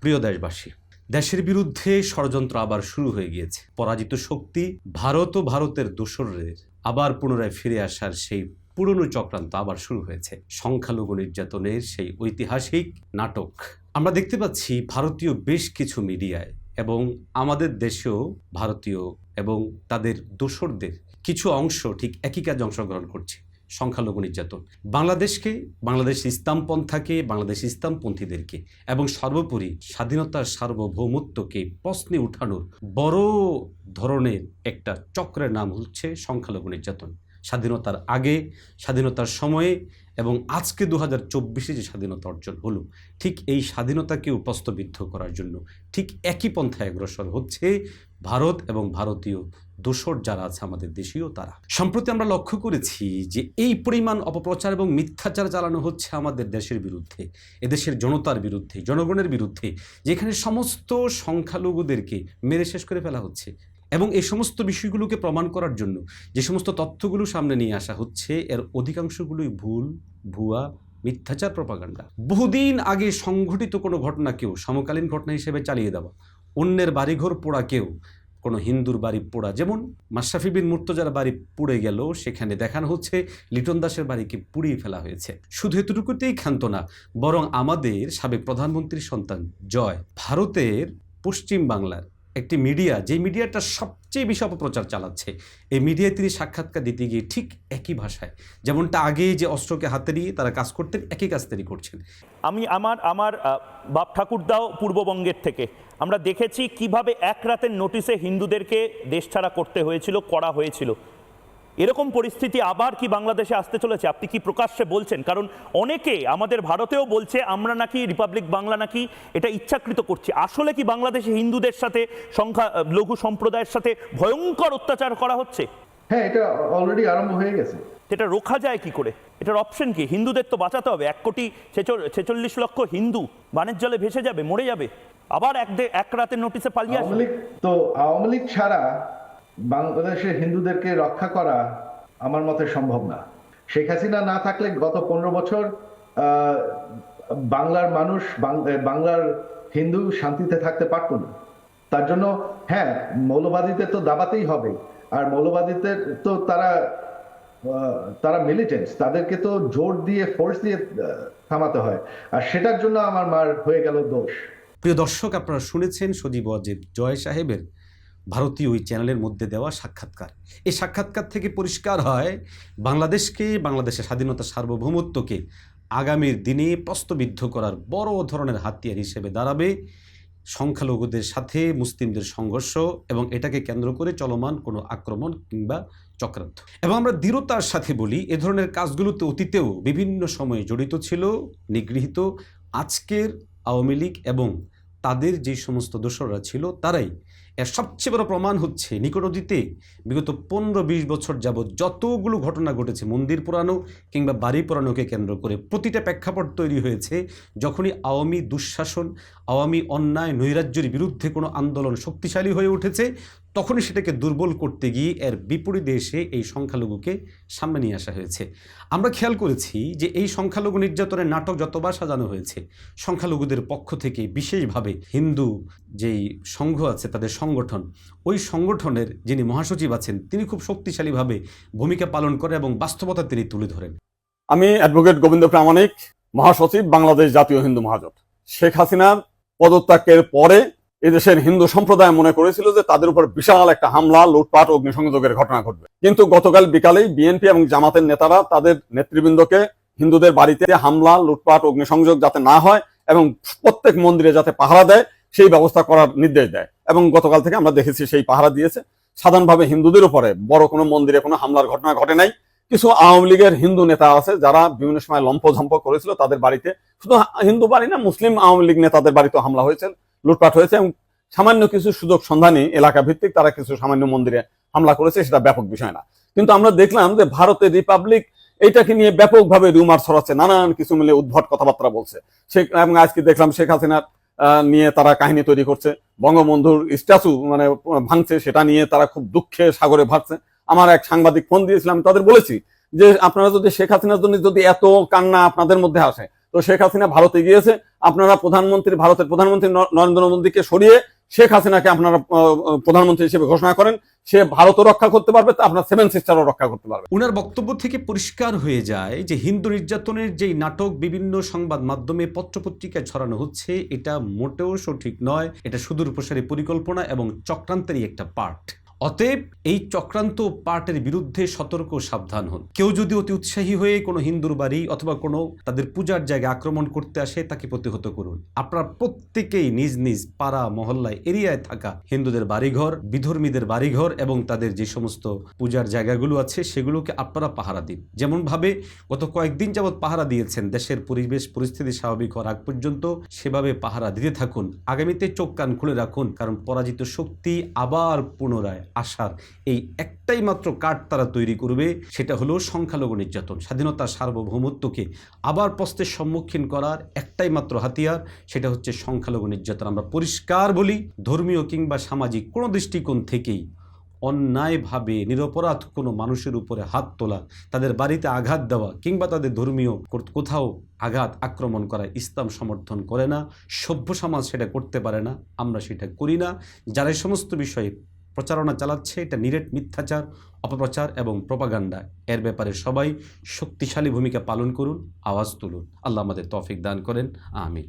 প্রিয় দেশবাসী, দেশের বিরুদ্ধে ষড়যন্ত্র আবার শুরু হয়ে গিয়েছে। পরাজিত শক্তি ভারত ও ভারতের দোসরদের আবার পুনরায় ফিরে আসার সেই পুরনো চক্রান্ত আবার শুরু হয়েছে। সংখ্যালঘু নির্যাতনের সেই ঐতিহাসিক নাটক আমরা দেখতে পাচ্ছি ভারতীয় বেশ কিছু মিডিয়ায়, এবং আমাদের দেশেও ভারতীয় এবং তাদের দোসরদের কিছু অংশ ঠিক একই কাজে অংশগ্রহণ করছে। সংখ্যালঘু নির্যাতন বাংলাদেশ ইসলামপন্থাকে, বাংলাদেশ ইসলামপন্থীদেরকে এবং সর্বোপরি স্বাধীনতার সার্বভৌমত্বকে প্রশ্নে উঠানোর বড় ধরনের একটা চক্রের নাম হচ্ছে সংখ্যালঘু নির্যাতন। স্বাধীনতার আগে, স্বাধীনতার সময়ে এবং আজকে 2024-এ যে স্বাধীনতা অর্জন হলো, ঠিক এই স্বাধীনতাকেও প্রশ্নবিদ্ধ করার জন্য ঠিক একই পন্থায় অগ্রসর হচ্ছে ভারত এবং ভারতীয় দোসর যারা আছে আমাদের দেশীয় তারা। সম্প্রতি আমরা লক্ষ্য করেছি যে এই পরিমাণ অপপ্রচার এবং মিথ্যাচার চালানো হচ্ছে আমাদের দেশের বিরুদ্ধে, এদেশের জনতার বিরুদ্ধে, জনগণের বিরুদ্ধে, যেখানে সমস্ত সংখ্যালঘুদেরকে মেরে শেষ করে ফেলা হচ্ছে। এবং এই সমস্ত বিষয়গুলোকে প্রমাণ করার জন্য যে সমস্ত তথ্যগুলো সামনে নিয়ে আসা হচ্ছে, এর অধিকাংশগুলোই ভুল, ভুয়া, মিথ্যাচার, প্রপাগান্ডা। বহুদিন আগে সংঘটিত কোনো ঘটনাকেও সমকালীন ঘটনা হিসেবে চালিয়ে দেওয়া, অন্যের বাড়িঘর পোড়াকেও কোনো হিন্দুর বাড়ি পোড়া, যেমন মাশরাফি বিন মুর্তজার বাড়ি পুড়ে গেল, সেখানে দেখানো হচ্ছে লিটন দাসের বাড়িকে পুড়িয়ে ফেলা হয়েছে। শুধু এতটুকুতেই ক্ষান্ত না, বরং আমাদের সাবেক প্রধানমন্ত্রীর সন্তান জয় ভারতের পশ্চিম বাংলার একটি মিডিয়া, যে মিডিয়াটা সবচেয়ে বেশি অপপ্রচার চালাচ্ছে, এই মিডিয়ায় তিনি সাক্ষাৎকার দিতে গিয়ে ঠিক একই ভাষায়, যেমনটা আগে যে অস্ত্রকে হাতে নিয়ে তারা কাজ করতেন, একই কাজ তিনি করছেন। আমি আমার বাপ ঠাকুরদাও পূর্ববঙ্গের থেকে, আমরা দেখেছি কিভাবে এক রাতের নোটিশে হিন্দুদেরকে দেশ ছাড়া করা হয়েছিল। এরকম পরিস্থিতি আবার কি বাংলাদেশে আসতে চলেছে? আপনি কি প্রকাশ্যে বলছেন? কারণ অনেকে আমাদের ভারতেও বলছে আমরা নাকি রিপাবলিক বাংলা নাকি এটা ইচ্ছাকৃত করছি। আসলে কি বাংলাদেশে হিন্দুদের সাথে, সংখ্যালঘু সম্প্রদায়ের সাথে ভয়ঙ্কর অত্যাচার করা হচ্ছে? হ্যাঁ, এটা অলরেডি আরম্ভ হয়ে গেছে। এটা রোখা যায় কি করে? এটার অপশন কি? হিন্দুদের তো বাঁচাতে হবে। 1,46,00,000 হিন্দু বানের জলে ভেসে যাবে, মরে যাবে। আবার এক রাতের নোটিশে পালিয়ে আসবে। তো আওয়ামী লীগ ছাড়া বাংলাদেশের হিন্দুদেরকে রক্ষা করা আমার মতে সম্ভব না। শেখ হাসিনা না থাকলে গত 15 বছর বাংলার মানুষ, বাংলার হিন্দু শান্তিতে থাকতে পারত না। তার জন্য হ্যাঁ, মৌলবাদীদের তো দাবাতেই হবে, আর মৌলবাদীদের তো তারা মিলিটেন্টস, তাদেরকে তো জোর দিয়ে, ফোর্স দিয়ে থামাতে হয়, আর সেটার জন্য আমার মার হয়ে গেল দোষ। প্রিয় দর্শক, আপনারা শুনেছেন সজীব ওয়াজেদ জয় সাহেবের ভারতীয় ওই চ্যানেলের মধ্যে দেওয়া সাক্ষাৎকার। এই সাক্ষাৎকার থেকে পরিষ্কার হয় বাংলাদেশের স্বাধীনতা সার্বভৌমত্বকে আগামীর দিনে প্রশ্নবিদ্ধ করার বড় ধরনের হাতিয়ার হিসেবে দাঁড়াবে সংখ্যালঘুদের সাথে মুসলিমদের সংঘর্ষ, এবং এটাকে কেন্দ্র করে চলমান কোনো আক্রমণ কিংবা চক্রান্ত। এবং আমরা দৃঢ়তার সাথে বলি, এ ধরনের কাজগুলোতে অতীতেও বিভিন্ন সময়ে জড়িত ছিল, নিগৃহীত আজকের আওয়ামী লীগ এবং তাদের যে সমস্ত দোসররা ছিল তারাই। এর সবচেয়ে বড় প্রমাণ হচ্ছে নিকট অতীতে বিগত 15-20 বছর যাবৎ যতগুলো ঘটনা ঘটেছে মন্দির পোড়ানো কিংবা বাড়ি পোড়ানোকে কেন্দ্র করে, প্রতিটা প্রেক্ষাপট তৈরি হয়েছে যখনই আওয়ামী দুঃশাসন, আওয়ামী অন্যায় নৈরাজ্যের বিরুদ্ধে কোনো আন্দোলন শক্তিশালী হয়ে উঠেছে, তখনই সেটাকে দুর্বল করতে গিয়ে এর বিপরীতে এসে এই সংখ্যালঘুকে সামনে নিয়ে আসা হয়েছে। আমরা খেয়াল করেছি যে এই সংখ্যালঘু নির্যাতনের নাটক যতবার সাজানো হয়েছে, সংখ্যালঘুদের পক্ষ থেকে বিশেষভাবে হিন্দু যেই সংঘ আছে, তাদের সংগঠন, ওই সংগঠনের যিনি মহাসচিব আছেন তিনি খুব শক্তিশালীভাবে ভূমিকা পালন করেন এবং বাস্তবতা তিনি তুলে ধরেন। আমি অ্যাডভোকেট গোবিন্দ প্রামাণিক, মহাসচিব, বাংলাদেশ জাতীয় হিন্দু মহাজোট। শেখ হাসিনার পদত্যাগের পরে এদেশের হিন্দু সম্প্রদায় মনে করেছিল যে তাদের উপর বিশাল একটা হামলা, লুটপাট, অগ্নিসংযোগের ঘটনা ঘটবে। কিন্তু গতকাল বিকালেই বিএনপি এবং জামাতের নেতারা তাদের নেতৃবৃন্দকে হিন্দুদের বাড়িতে হামলা, লুটপাট, অগ্নিসংযোগ যাতে না হয় এবং প্রত্যেক মন্দিরে যাতে পাহারা দেয় সেই ব্যবস্থা করার নির্দেশ দেয়। এবং গতকাল থেকে আমরা দেখেছি সেই পাহারা দিয়েছে। সাধারণভাবে হিন্দুদের উপরে বড় কোনো মন্দিরে কোনো হামলার ঘটনা ঘটে নাই। কিছু আওয়ামী লীগের হিন্দু নেতা আছে যারা বিভিন্ন সময় লম্পঝম্প করেছিল, তাদের বাড়িতে, শুধু হিন্দু বাড়ি না, মুসলিম আওয়ামী লীগ নেতাদের বাড়িতে হামলা হয়েছে, লুটপাট হয়েছে, এবং সামান্য কিছু সুযোগ সন্ধানী এলাকা ভিত্তিক তারা কিছু সামান্য মন্দিরে হামলা করেছে, সেটা ব্যাপক বিষয় না। কিন্তু আমরা দেখলাম যে ভারতের রিপাবলিক এইটাকে নিয়ে ব্যাপকভাবে রিউমার ছড়াচ্ছে, নানান কিছু মিলে উদ্ভট কথাবার্তা বলছে। এবং আজকে দেখলাম শেখ হাসিনার নিয়ে তারা কাহিনী তৈরি করছে, বঙ্গবন্ধুর স্ট্যাচু ভাঙছে, সেটা নিয়ে তারা খুব দুঃখে সাগরে ভাসছে। আমার এক সাংবাদিক ফোন দিয়েছিলাম, তাদের বলেছি যে আপনারা যদি শেখ হাসিনার জন্য যদি এত কান্না আপনাদের মধ্যে আসে, তো শেখ হাসিনা ভারতে গিয়েছে, আপনারা ভারতের প্রধানমন্ত্রী নরেন্দ্র মোদীকে সরিয়ে শেখ হাসিনাকে আপনারা প্রধানমন্ত্রী হিসেবে ঘোষণা করেন, সে ভারতও রক্ষা করতে পারবে, তা আপনার 7 সিস্টারও রক্ষা করতে পারবে। উনার বক্তব্য থেকে পরিষ্কার হয়ে যায় যে হিন্দু নির্যাতনের যেই নাটক বিভিন্ন সংবাদ মাধ্যমে পত্রপত্রিকায় ছড়ানো হচ্ছে, এটা মোটেও সঠিক নয়। এটা সুদূর প্রসারী পরিকল্পনা এবং চক্রান্তেরই একটা পার্ট। অতএব এই চক্রান্ত পার্টের বিরুদ্ধে সতর্ক সাবধান হন। কেউ যদি অতি উৎসাহী হয়ে কোনো হিন্দুর বাড়ি অথবা কোনো তাদের পূজার জায়গায় আক্রমণ করতে আসে, তাকে প্রতিহত করুন। আপনারা প্রত্যেকেই নিজ নিজ পাড়া মহল্লায় এরিয়ায় থাকা হিন্দুদের বাড়িঘর, বিধর্মীদের বাড়িঘর এবং তাদের যে সমস্ত পূজার জায়গাগুলো আছে সেগুলোকে আপনারা পাহারা দিন। যেমনভাবে গত কয়েকদিন যাবৎ পাহারা দিয়েছেন, দেশের পরিবেশ পরিস্থিতি স্বাভাবিক হওয়ার আগ পর্যন্ত সেভাবে পাহারা দিতে থাকুন। আগামীতে চোখ কান খুলে রাখুন, কারণ পরাজিত শক্তি আবার পুনরায় আসার এই একটাই মাত্র কার্ড তারা তৈরি করবে, সেটা হলো সংখ্যালঘু নির্যাতন। স্বাধীনতা সার্বভৌমত্বকে আবার প্রশ্নের সম্মুখীন করার একটাই মাত্র হাতিয়ার, সেটা হচ্ছে সংখ্যালঘু নির্যাতন। আমরা পরিষ্কার বলি, ধর্মীয় কিংবা সামাজিক কোনো দৃষ্টিকোণ থেকেই অন্যায়ভাবে নিরপরাধ কোনো মানুষের উপরে হাত তোলা, তাদের বাড়িতে আঘাত দেওয়া কিংবা তাদের ধর্মীয় কোথাও আক্রমণ করা ইসলাম সমর্থন করে না। সভ্য সমাজ সেটা করতে পারে না, আমরা সেটা করি না। যারা এই সমস্ত বিষয়ে প্রচারণা চালাচ্ছে, এটা নিরেট মিথ্যাচার, অপপ্রচার এবং প্রপাগান্ডা। এর ব্যাপারে সবাই শক্তিশালী ভূমিকা পালন করুন, আওয়াজ তুলুন। আল্লাহ আমাদের তৌফিক দান করেন, আমিন।